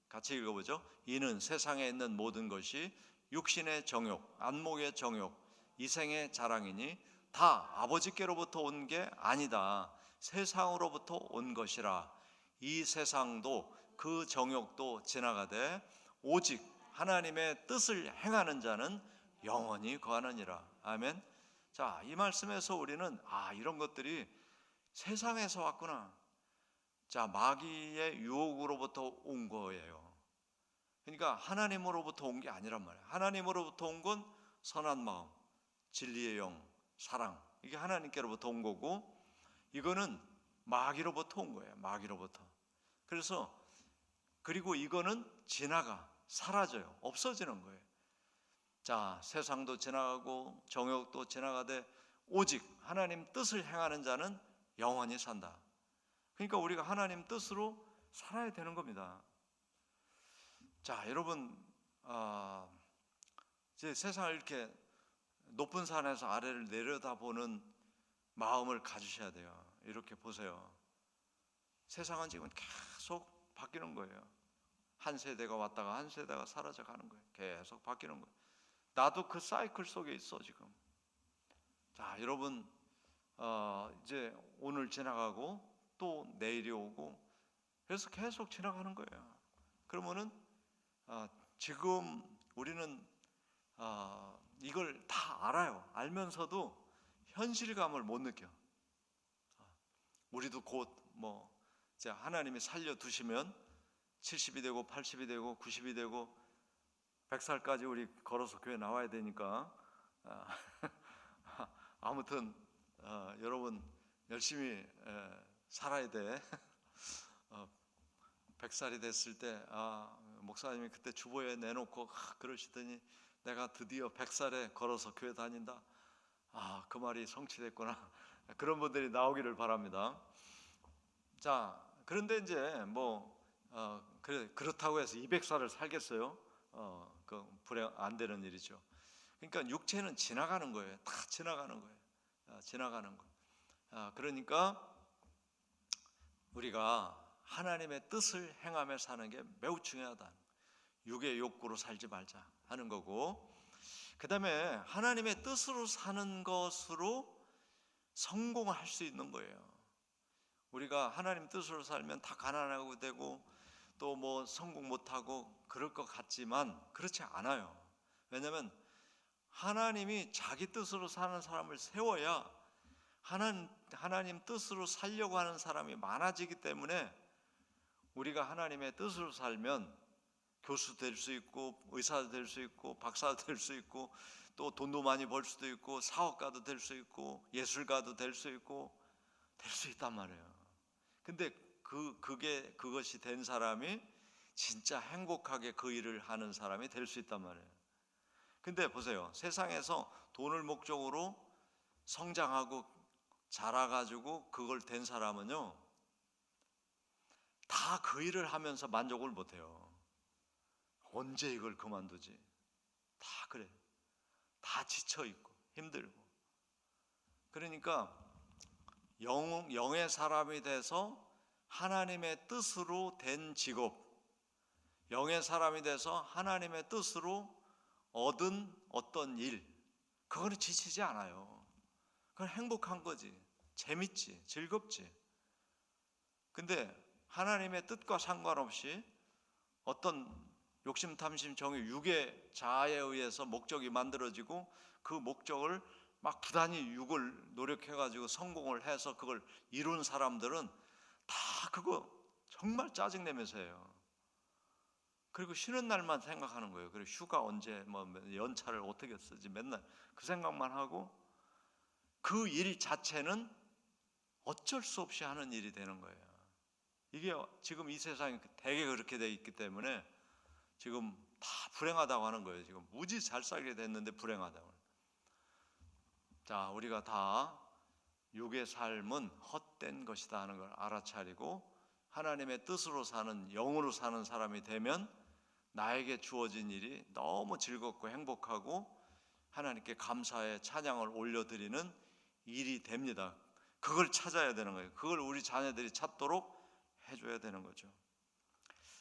같이 읽어보죠. 이는 세상에 있는 모든 것이 육신의 정욕, 안목의 정욕, 이생의 자랑이니 다 아버지께로부터 온 게 아니다. 세상으로부터 온 것이라. 이 세상도 그 정욕도 지나가되 오직 하나님의 뜻을 행하는 자는 영원히 거하느니라. 아멘. 자, 이 말씀에서 우리는 이런 것들이 세상에서 왔구나. 자, 마귀의 유혹으로부터 온 거예요. 그러니까 하나님으로부터 온 게 아니란 말이에요. 하나님으로부터 온 건 선한 마음, 진리의 영, 사랑, 이게 하나님께로부터 온 거고, 이거는 마귀로부터 온 거예요. 마귀로부터. 그리고 이거는 지나가, 사라져요. 없어지는 거예요. 자, 세상도 지나가고 정욕도 지나가되 오직 하나님 뜻을 행하는 자는 영원히 산다. 그러니까 우리가 하나님 뜻으로 살아야 되는 겁니다. 자, 여러분, 이제 세상을 이렇게 높은 산에서 아래를 내려다보는 마음을 가지셔야 돼요. 이렇게 보세요. 세상은 지금 계속 바뀌는 거예요. 한 세대가 왔다가 한 세대가 사라져 가는 거예요. 계속 바뀌는 거예요. 나도 그 사이클 속에 있어 지금. 자, 여러분, 이제 오늘 지나가고 또 내일이 오고 그래서 계속 지나가는 거예요. 그러면은 지금 우리는 이걸 다 알아요. 알면서도 현실감을 못 느껴. 우리도 곧 이제 하나님이 살려두시면 70이 되고 80이 되고 90이 되고 100살까지 우리 걸어서 교회 나와야 되니까 아무튼 여러분 열심히 살아야 돼. 100살이 됐을 때 목사님이 그때 주보에 내놓고 그러시더니 내가 드디어 100살에 걸어서 교회 다닌다. 그 말이 성취됐구나. 그런 분들이 나오기를 바랍니다. 자, 그런데 이제 그렇다고 해서 200살을 살겠어요? 그 불행 안 되는 일이죠. 그러니까 육체는 지나가는 거예요. 다 지나가는 거예요. 지나가는 거. 그러니까 우리가 하나님의 뜻을 행하며 사는 게 매우 중요하다. 육의 욕구로 살지 말자 하는 거고, 그 다음에 하나님의 뜻으로 사는 것으로 성공할 수 있는 거예요. 우리가 하나님 뜻으로 살면 다 가난하고 되고 또 성공 못하고 그럴 것 같지만 그렇지 않아요. 왜냐하면 하나님이 자기 뜻으로 사는 사람을 세워야 하나님 뜻으로 살려고 하는 사람이 많아지기 때문에 우리가 하나님의 뜻으로 살면 교수 될 수 있고 의사 될 수 있고 박사 될 수 있고 또 돈도 많이 벌 수도 있고 사업가도 될 수 있고 예술가도 될 수 있고 될 수 있단 말이에요. 근데 그것이 된 사람이 진짜 행복하게 그 일을 하는 사람이 될 수 있단 말이에요. 근데 보세요. 세상에서 돈을 목적으로 성장하고 자라가지고 그걸 된 사람은요, 다 그 일을 하면서 만족을 못해요. 언제 이걸 그만두지? 다 그래. 다 지쳐있고 힘들고. 그러니까 영의 사람이 돼서 하나님의 뜻으로 된 직업, 영의 사람이 돼서 하나님의 뜻으로 얻은 어떤 일, 그거는 지치지 않아요. 그건 행복한 거지. 재밌지, 즐겁지. 근데 하나님의 뜻과 상관없이 어떤 욕심, 탐심, 정욕, 육의 자아에 의해서 목적이 만들어지고 그 목적을 막 부단히 육을 노력해가지고 성공을 해서 그걸 이룬 사람들은 다 그거 정말 짜증내면서 해요. 그리고 쉬는 날만 생각하는 거예요. 그리고 휴가 언제, 뭐 연차를 어떻게 쓰지, 맨날 그 생각만 하고, 그 일 자체는 어쩔 수 없이 하는 일이 되는 거예요. 이게 지금 이 세상이 되게 그렇게 돼 있기 때문에 지금 다 불행하다고 하는 거예요. 지금 무지 잘 살게 됐는데 불행하다고. 자, 우리가 다 육의 삶은 헛된 것이다 하는 걸 알아차리고 하나님의 뜻으로 사는, 영으로 사는 사람이 되면 나에게 주어진 일이 너무 즐겁고 행복하고 하나님께 감사의 찬양을 올려드리는 일이 됩니다. 그걸 찾아야 되는 거예요. 그걸 우리 자녀들이 찾도록 해줘야 되는 거죠.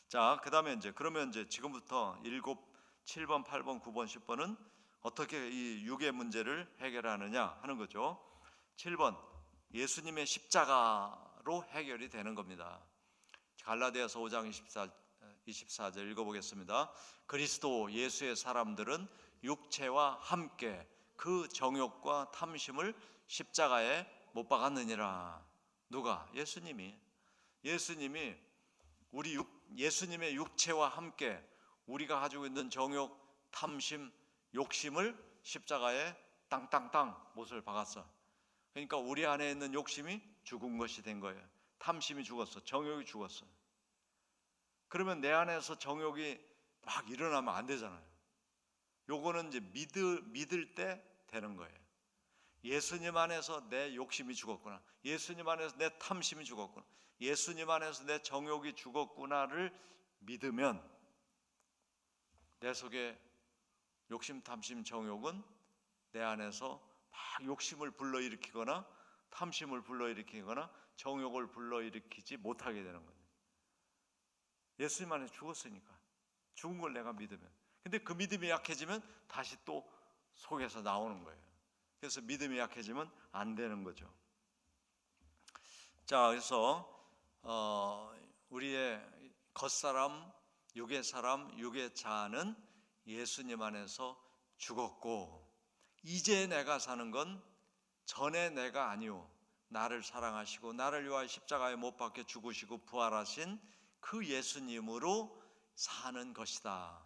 자, 그 다음에 그러면 지금부터 7, 7번, 8번, 9번, 10번은 어떻게 이 육의 문제를 해결하느냐 하는 거죠. 7번, 예수님의 십자가로 해결이 되는 겁니다. 갈라디아서 5장 24절 읽어보겠습니다. 그리스도 예수의 사람들은 육체와 함께 그 정욕과 탐심을 십자가에 못 박았느니라. 누가? 예수님이 예수님의 육체와 함께 우리가 가지고 있는 정욕, 탐심, 욕심을 십자가에 땅땅땅 못을 박았어. 그러니까 우리 안에 있는 욕심이 죽은 것이 된 거예요. 탐심이 죽었어. 정욕이 죽었어. 그러면 내 안에서 정욕이 막 일어나면 안 되잖아요. 요거는 믿을 때 되는 거예요. 예수님 안에서 내 욕심이 죽었구나. 예수님 안에서 내 탐심이 죽었구나. 예수님 안에서 내 정욕이 죽었구나를 믿으면 내 속에 욕심, 탐심, 정욕은 내 안에서 막 욕심을 불러일으키거나 탐심을 불러일으키거나 정욕을 불러일으키지 못하게 되는 거예요. 예수님 안에 죽었으니까. 죽은 걸 내가 믿으면. 근데 그 믿음이 약해지면 다시 또 속에서 나오는 거예요. 그래서 믿음이 약해지면 안 되는 거죠. 자, 그래서 우리의 겉사람, 육의 사람, 육의 자아는 예수님 안에서 죽었고 이제 내가 사는 건 전에 내가 아니오. 나를 사랑하시고 나를 위하여 십자가에 못 박혀 죽으시고 부활하신 그 예수님으로 사는 것이다.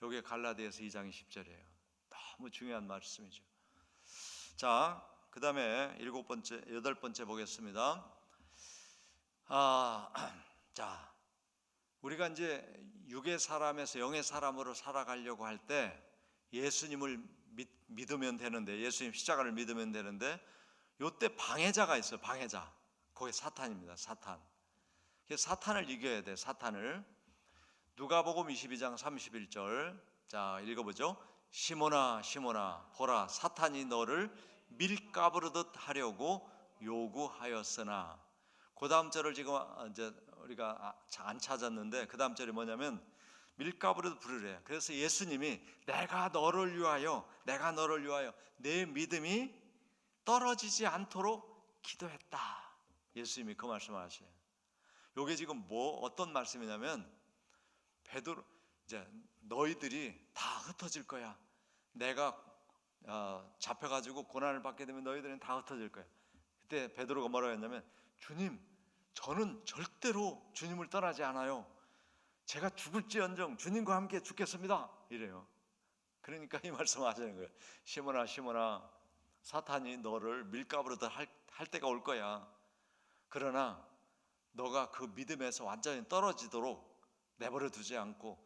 이게 갈라디아서 2장 10절이에요. 너무 중요한 말씀이죠. 자, 그 다음에 8번째 보겠습니다. 자, 우리가 육의 사람에서 영의 사람으로 살아가려고 할 때 예수님을 믿으면 되는데, 예수님 십자가를 믿으면 되는데, 요때 방해자가 있어요. 방해자. 그게 사탄입니다. 사탄. 사탄을 이겨야 돼. 사탄을. 누가복음 22장 31절. 자, 읽어보죠. 시몬아 시몬아 보라 사탄이 너를 밀가부르듯 하려고 요구하였으나. 그 다음 절을 지금 우리가 안 찾았는데 그 다음 절이 뭐냐면 밀가부르듯 부르래. 그래서 예수님이 내가 너를 위하여 내 믿음이 떨어지지 않도록 기도했다. 예수님이 그 말씀을 하셔요. 이게 지금 어떤 말씀이냐면 베드로 너희들이 다 흩어질 거야. 내가 잡혀가지고 고난을 받게 되면 너희들은 다 흩어질 거야. 그때 베드로가 뭐라고 했냐면 주님, 저는 절대로 주님을 떠나지 않아요. 제가 죽을지언정 주님과 함께 죽겠습니다. 이래요. 그러니까 이 말씀을 하시는 거예요. 시몬아 시몬아 사탄이 너를 밀가부르듯 할 때가 올 거야. 그러나 너가 그 믿음에서 완전히 떨어지도록 내버려 두지 않고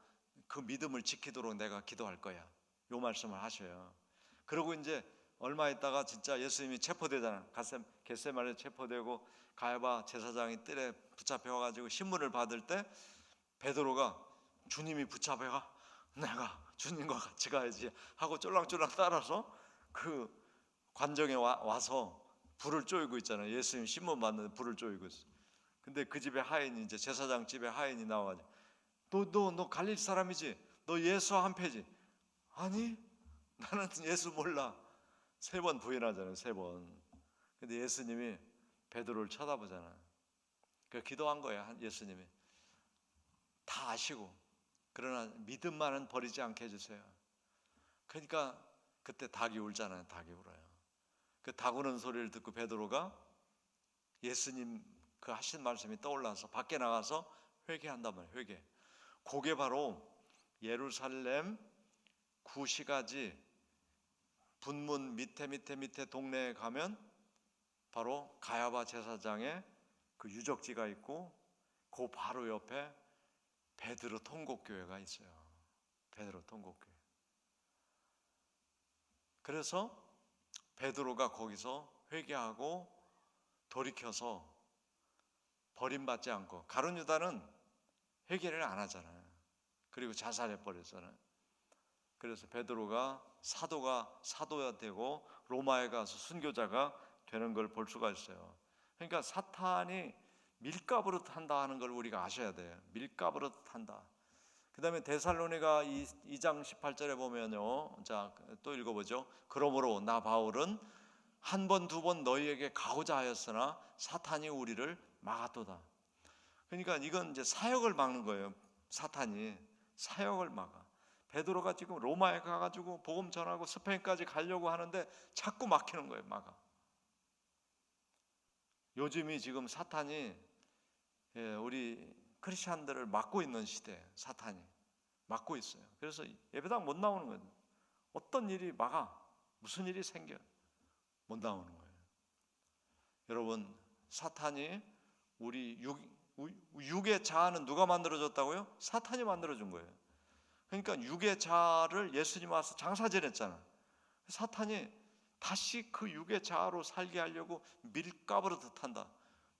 그 믿음을 지키도록 내가 기도할 거야. 요 말씀을 하셔요. 그러고 얼마 있다가 진짜 예수님이 체포되잖아요. 겟세마네에 체포되고 가야바 제사장이 뜰에 붙잡혀가지고 신문을 받을 때 베드로가 주님이 붙잡혀가 내가 주님과 같이 가야지 하고 쫄랑쫄랑 따라서 그 관정에 와서 불을 쪼이고 있잖아요. 예수님 신문 받는데 불을 쪼이고 있어. 근데 그 집에 하인이 제사장 집에 하인이 나와가지고 너 갈릴 사람이지? 너 예수 한 패지? 아니 나는 예수 몰라. 3번 부인하잖아요. 3번. 근데 예수님이 베드로를 쳐다보잖아요. 그 기도한 거예요. 예수님이 다 아시고 그러나 믿음만은 버리지 않게 해주세요. 그러니까 그때 닭이 울잖아요. 닭이 울어요. 그 닭 우는 소리를 듣고 베드로가 예수님 그 하신 말씀이 떠올라서 밖에 나가서 회개한단 말이에요. 회개. 그게 바로 예루살렘 구시가지 분문 밑에 동네에 가면 바로 가야바 제사장의 그 유적지가 있고 그 바로 옆에 베드로 통곡교회가 있어요. 베드로 통곡교회. 그래서 베드로가 거기서 회개하고 돌이켜서 버림받지 않고, 가룟 유다는 회개를 안 하잖아요. 그리고 자살해 버렸잖아요. 그래서 베드로가 사도가 되고 로마에 가서 순교자가 되는 걸 볼 수가 있어요. 그러니까 사탄이 밀가부릇 한다 하는 걸 우리가 아셔야 돼요. 밀가부릇 한다. 그 다음에 데살로니가 2장 18절에 보면요, 자, 또 읽어보죠. 그러므로 나 바울은 한 번 두 번 너희에게 가고자 하였으나 사탄이 우리를 막았도다. 그러니까 이건 이제 사역을 막는 거예요. 사탄이 사역을 막아. 베드로가 지금 로마에 가가지고 복음 전하고 스페인까지 가려고 하는데 자꾸 막히는 거예요. 막아. 요즘이 지금 사탄이 우리 크리스찬들을 막고 있는 시대. 사탄이 막고 있어요. 그래서 예배당 못 나오는 거예요. 어떤 일이 막아. 무슨 일이 생겨 못 나오는 거예요. 여러분, 사탄이 우리 육의 자아는 누가 만들어줬다고요? 사탄이 만들어준 거예요. 그러니까 육의 자아를 예수님 와서 장사질했잖아. 사탄이 다시 그 육의 자아로 살게 하려고 밀가부르듯 한다.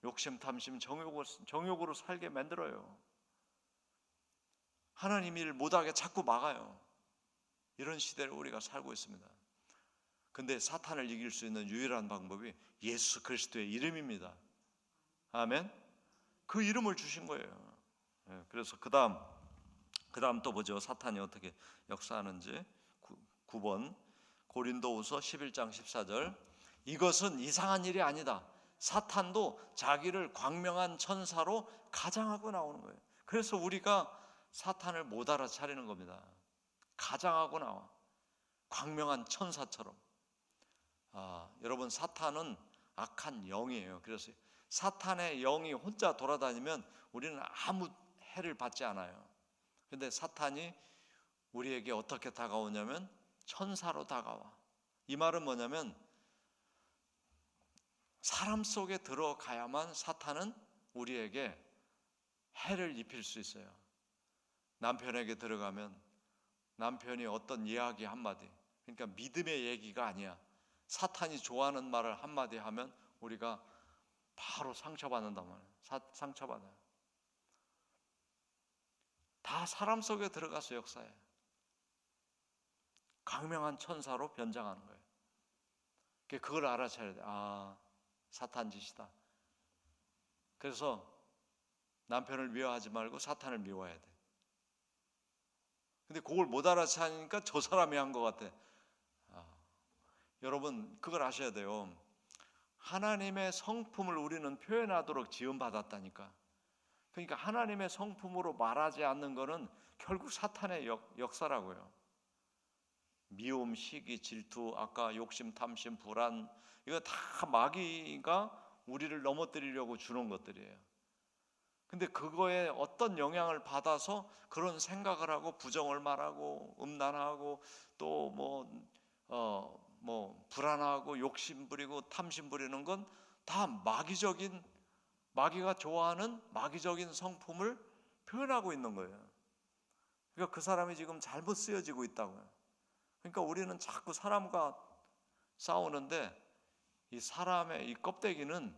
욕심, 탐심, 정욕으로 살게 만들어요. 하나님 일 못하게 자꾸 막아요. 이런 시대를 우리가 살고 있습니다. 근데 사탄을 이길 수 있는 유일한 방법이 예수 그리스도의 이름입니다. 아멘. 그 이름을 주신 거예요. 그래서 그 다음 또 보죠. 사탄이 어떻게 역사하는지. 9번 고린도후서 11장 14절. 이것은 이상한 일이 아니다. 사탄도 자기를 광명한 천사로 가장하고 나오는 거예요. 그래서 우리가 사탄을 못 알아차리는 겁니다. 가장하고 나와. 광명한 천사처럼. 여러분, 사탄은 악한 영이에요. 그래서 사탄의 영이 혼자 돌아다니면 우리는 아무 해를 받지 않아요. 근데 사탄이 우리에게 어떻게 다가오냐면 천사로 다가와. 이 말은 뭐냐면 사람 속에 들어가야만 사탄은 우리에게 해를 입힐 수 있어요. 남편에게 들어가면 남편이 어떤 이야기 한마디, 그러니까 믿음의 얘기가 아니야. 사탄이 좋아하는 말을 한마디 하면 우리가 바로 상처받는단 말이에요. 상처받아요. 다 사람 속에 들어가서 역사해. 강명한 천사로 변장하는 거예요. 그걸 알아차려야 돼. 사탄 짓이다. 그래서 남편을 미워하지 말고 사탄을 미워해야 돼. 근데 그걸 못 알아차리니까 저 사람이 한 것 같아. 여러분, 그걸 아셔야 돼요. 하나님의 성품을 우리는 표현하도록 지음받았다니까. 그러니까 하나님의 성품으로 말하지 않는 것은 결국 사탄의 역사라고요. 미움, 시기, 질투, 아까 욕심, 탐심, 불안, 이거 다 마귀가 우리를 넘어뜨리려고 주는 것들이에요. 근데 그거에 어떤 영향을 받아서 그런 생각을 하고 부정을 말하고 음란하고 또 불안하고 욕심 부리고 탐심 부리는 건 다 마귀가 좋아하는 마귀적인 성품을 표현하고 있는 거예요. 그러니까 그 사람이 지금 잘못 쓰여지고 있다고요. 그러니까 우리는 자꾸 사람과 싸우는데 이 사람의 이 껍데기는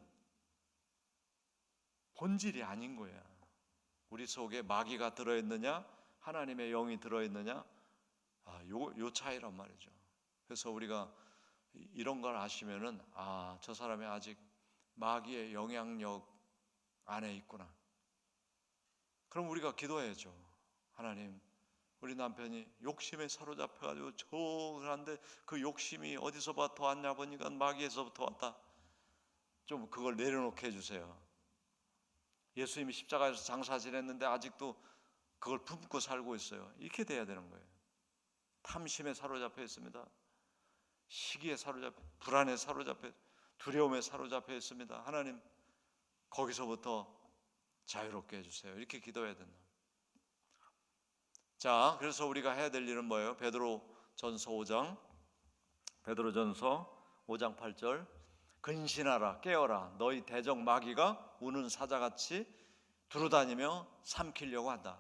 본질이 아닌 거예요. 우리 속에 마귀가 들어있느냐 하나님의 영이 들어있느냐, 요 차이란 말이죠. 그래서 우리가 이런 걸 아시면은 저 사람이 아직 마귀의 영향력 안에 있구나. 그럼 우리가 기도해야죠. 하나님, 우리 남편이 욕심에 사로잡혀가지고 그런데 그 욕심이 어디서부터 왔냐 보니까 마귀에서부터 왔다. 좀 그걸 내려놓게 해주세요. 예수님이 십자가에서 장사 지냈는데 아직도 그걸 품고 살고 있어요. 이렇게 돼야 되는 거예요. 탐심에 사로잡혀 있습니다. 시기에 사로잡혀, 불안에 사로잡혀, 두려움에 사로잡혀 있습니다. 하나님, 거기서부터 자유롭게 해주세요. 이렇게 기도해야 된다. 자, 그래서 우리가 해야 될 일은 뭐예요? 베드로전서 5장 8절. 근신하라, 깨어라. 너희 대적 마귀가 우는 사자같이 두루다니며 삼키려고 한다.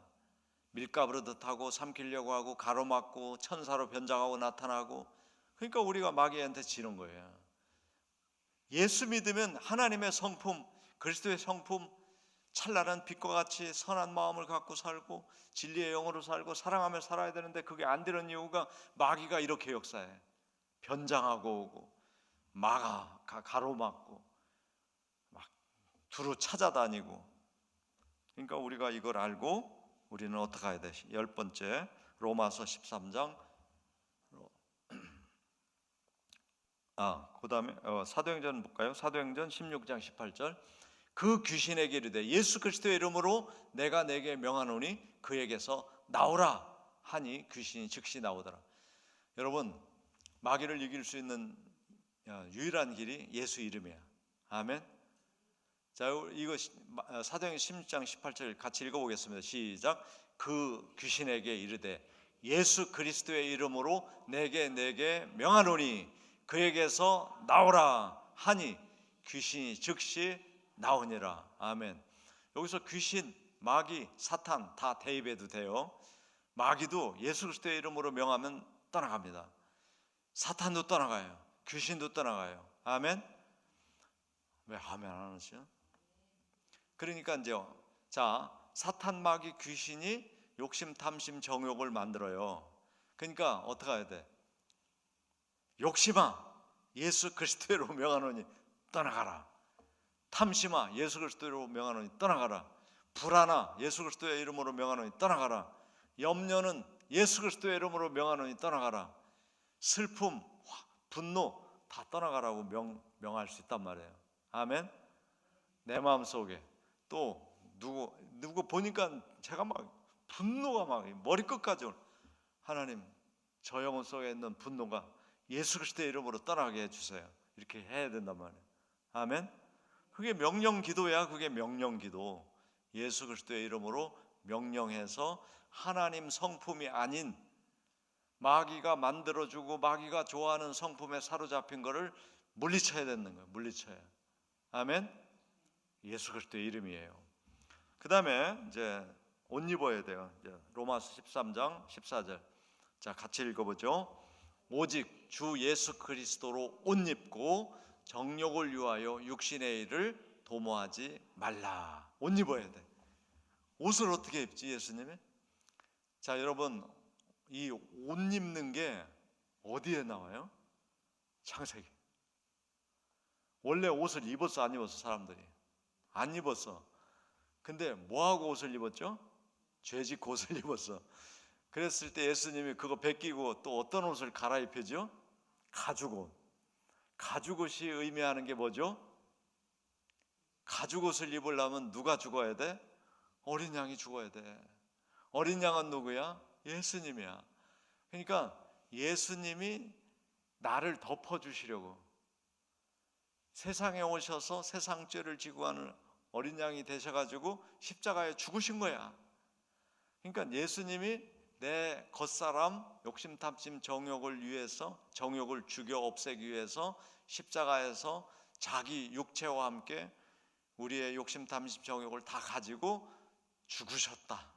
밀가부르듯 하고 삼키려고 하고 가로막고 천사로 변장하고 나타나고. 그러니까 우리가 마귀한테 지는 거예요. 예수 믿으면 하나님의 성품, 그리스도의 성품, 찬란한 빛과 같이 선한 마음을 갖고 살고 진리의 영으로 살고 사랑하며 살아야 되는데 그게 안 되는 이유가 마귀가 이렇게 역사해. 변장하고 오고 가로막고 막 두루 찾아다니고. 그러니까 우리가 이걸 알고 우리는 어떻게 해야 돼? 10번째 로마서 13장. 그 다음에 사도행전 볼까요? 사도행전 16장 18절. 그 귀신에게 이르되 예수 그리스도의 이름으로 내가 내게 명하노니 그에게서 나오라 하니 귀신이 즉시 나오더라. 여러분, 마귀를 이길 수 있는 유일한 길이 예수 이름이야. 아멘. 자, 이거 사도행전 16장 18절 같이 읽어보겠습니다. 시작. 그 귀신에게 이르되 예수 그리스도의 이름으로 내게 명하노니 그에게서 나오라 하니 귀신이 즉시 나오니라. 아멘. 여기서 귀신, 마귀, 사탄 다 대입해도 돼요. 마귀도 예수 그리스도의 이름으로 명하면 떠나갑니다. 사탄도 떠나가요. 귀신도 떠나가요. 아멘. 왜 아멘 안 하시죠? 그러니까 이제 사탄, 마귀, 귀신이 욕심, 탐심, 정욕을 만들어요. 그러니까 어떻게 해야 돼? 욕심아, 예수 그리스도로 명하노니 떠나가라. 탐심아, 예수 그리스도로 명하노니 떠나가라. 불안아, 예수 그리스도의 이름으로 명하노니 떠나가라. 염려는 예수 그리스도의 이름으로 명하노니 떠나가라. 슬픔, 분노 다 떠나가라고 명할 수 있단 말이에요. 아멘. 내 마음속에 또 누구 보니까 제가 막 분노가 막 머리끝까지 하나님, 저 영혼 속에 있는 분노가 예수 그리스도의 이름으로 떠나게 해주세요. 이렇게 해야 된단 말이에요. 아멘. 그게 명령 기도야. 그게 명령 기도. 예수 그리스도의 이름으로 명령해서 하나님 성품이 아닌 마귀가 만들어주고 마귀가 좋아하는 성품에 사로잡힌 거를 물리쳐야 되는 거예요. 물리쳐야. 아멘. 예수 그리스도의 이름이에요. 그 다음에 이제 옷 입어야 돼요. 이제 로마서 13장 14절. 자, 같이 읽어보죠. 오직 주 예수 그리스도로 옷 입고 정욕을 위하여 육신의 일을 도모하지 말라. 옷 입어야 돼. 옷을 어떻게 입지 예수님이? 자, 여러분, 이 옷 입는 게 어디에 나와요? 창세기. 원래 옷을 입었어 안 입었어? 사람들이 안 입었어. 근데 뭐하고 옷을 입었죠? 죄짓고 옷을 입었어. 그랬을 때 예수님이 그거 벗기고 또 어떤 옷을 갈아입혀죠? 가죽옷. 가죽옷이 의미하는 게 뭐죠? 가죽옷을 입으려면 누가 죽어야 돼? 어린 양이 죽어야 돼. 어린 양은 누구야? 예수님이야. 그러니까 예수님이 나를 덮어주시려고 세상에 오셔서 세상 죄를 지고 하는 어린 양이 되셔가지고 십자가에 죽으신 거야. 그러니까 예수님이 내 겉사람 욕심 탐심 정욕을 위해서, 정욕을 죽여 없애기 위해서 십자가에서 자기 육체와 함께 우리의 욕심 탐심 정욕을 다 가지고 죽으셨다.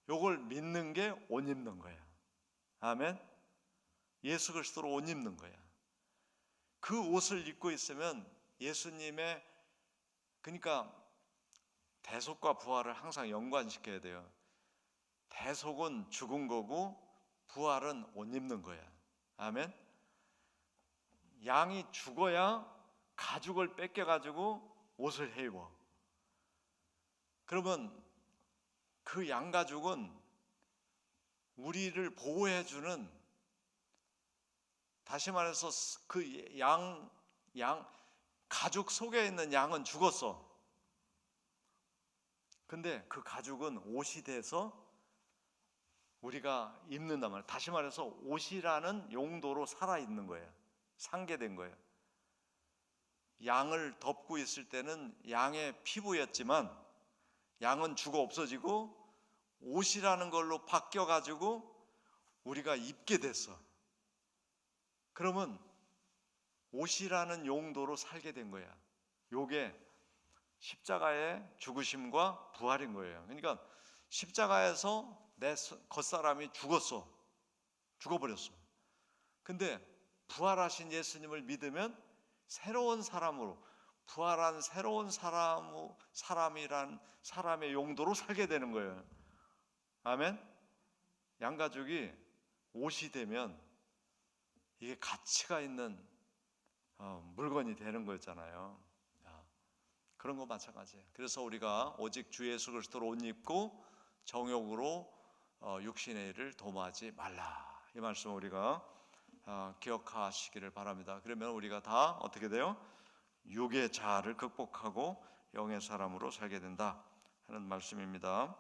요걸 믿는 게 옷 입는 거야. 아멘. 예수 그리스도로 옷 입는 거야. 그 옷을 입고 있으면 예수님의, 그러니까 대속과 부활을 항상 연관시켜야 돼요. 대속은 죽은 거고 부활은 옷 입는 거야. 아멘. 양이 죽어야 가죽을 뺏겨가지고 옷을 해 입어. 그러면 그 양가죽은 우리를 보호해주는, 다시 말해서 그 가죽 속에 있는 양은 죽었어. 근데 그 가죽은 옷이 돼서 우리가 입는단 말이에요. 다시 말해서 옷이라는 용도로 살아있는 거예요. 상계된 거예요. 양을 덮고 있을 때는 양의 피부였지만 양은 죽어 없어지고 옷이라는 걸로 바뀌어가지고 우리가 입게 됐어. 그러면 옷이라는 용도로 살게 된 거야. 요게 십자가의 죽으심과 부활인 거예요. 그러니까 십자가에서 내 겉사람이 죽어버렸어. 근데 부활하신 예수님을 믿으면 새로운 사람으로, 부활한 새로운 사람이란 사람의 용도로 살게 되는 거예요. 아멘. 양가죽이 옷이 되면 이게 가치가 있는 물건이 되는 거였잖아요. 그런 거 마찬가지예요. 그래서 우리가 오직 주 예수 그리스도로 옷 입고 정욕으로 육신의 일을 도모하지 말라. 이 말씀 우리가 기억하시기를 바랍니다. 그러면 우리가 다 어떻게 돼요? 육의 자아를 극복하고 영의 사람으로 살게 된다 하는 말씀입니다.